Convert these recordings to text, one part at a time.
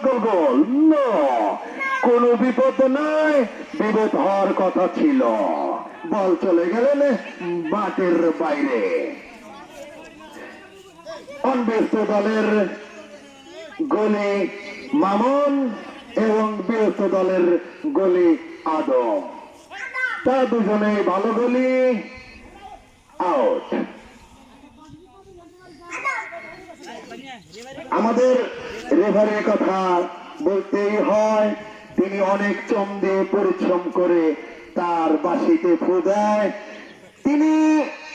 গোল গোল। কোনো বিপদ নাই, বিপদ হওয়ার কথা ছিল। বল চলে গেলেন মাঠের বাইরে। অনব্যস্ত দলের গোলে মামুন এবং ব্যস্ত দলের গোলে আদম, তা দুজনে ভালো গোলি, আউট। আমাদের রেফারির কথা বলতেই হয়, তিনি অনেক চম দিয়ে পরিশ্রম করে তার বাঁশিতে ফু দেয়। তিনি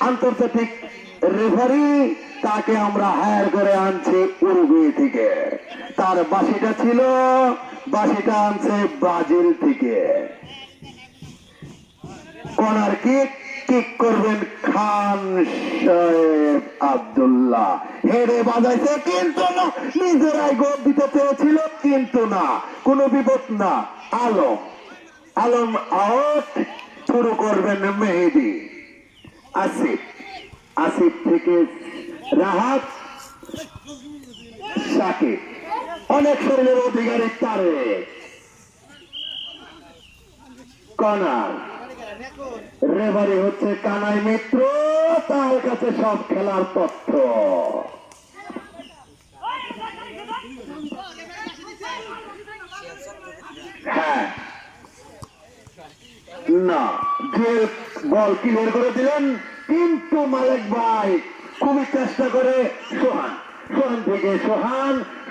আন্তর্জাতিক রেফারি, তাকে আমরা হায়ার করে আনছি উরুগুয়ে থেকে। তার বাঁশিটা আনছে ব্রাজিল থেকে। কর্নার কিক করবেন খান সাহেব আব্দুল্লাহ। হেডে বাজাইছে কিন্তু না, নিজেরাই গোল দিতে চেয়েছিল কিন্তু না, কোনো বিপদ না। আলম আউট। শুরু করবেন মেহেদি। আসিফ থেকে রাহাত, সাকিব। অনেক শরীরের অধিকারী তারে। কর্নার। রেফারি হচ্ছে কানাই মিত্র, তার কাছে সব খেলার তথ্য। হ্যাঁ, না, যে বল ক্লিয়ার করে দিলেন, কিন্তু মালিক ভাই খুবই চেষ্টা করে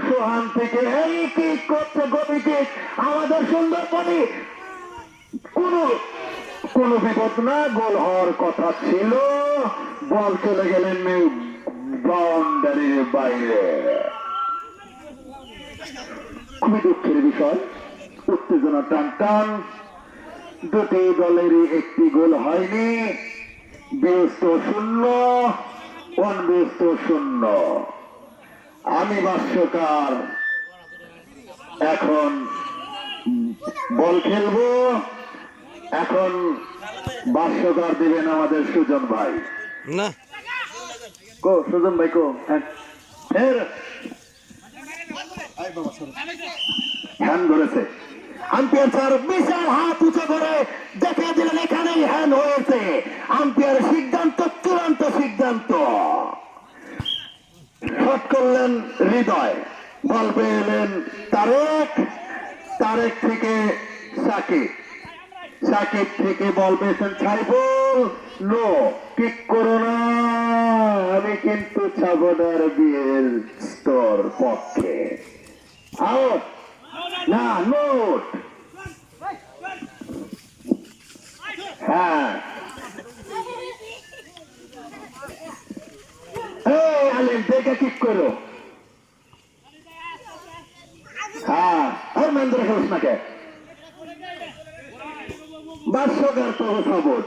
সোহান থেকে এই কিক করছে, গতি কিক। আমাদের সুন্দরবনে কোনো বিপদ না, গোল হওয়ার কথা ছিল। বল চলে গেলেন বাউন্ডারির বাইরে। খুবই দুঃখের বিষয়, উত্তেজনা টান। দুটি দলেরই একটি গোল হয়নি। ব্যস্ত 0, অনব্যস্ত 0। আমি ভাষ্যকার, এখন বল খেলবো। এখন ভাষ্যকার দিবেন আমাদের সুজন ভাই। না সুজন ভাই হ্যান্ড ধরেছে। আম্পায়ার স্যার বিশাল হাত উঁচু করে দেখে দিলেন এখানেই হ্যান্ড হয়েছে। আম্পায়ার সিদ্ধান্ত, চূড়ান্ত সিদ্ধান্ত। শট করলেন হৃদয়, বল পেলেন তারেক থেকে সাকিব থেকে বল পেয়েছেন সাইফুল। নো, কিক করো না, আমি কিন্তু ছাবনার বিয়ের স্তর পক্ষে। আউট না, নোট। হ্যাঁ, আলিম দেখে কিক করো। হ্যাঁ, আর মেন্দ্র খেলস নাকে ভাষ্যকার তো সবুজ।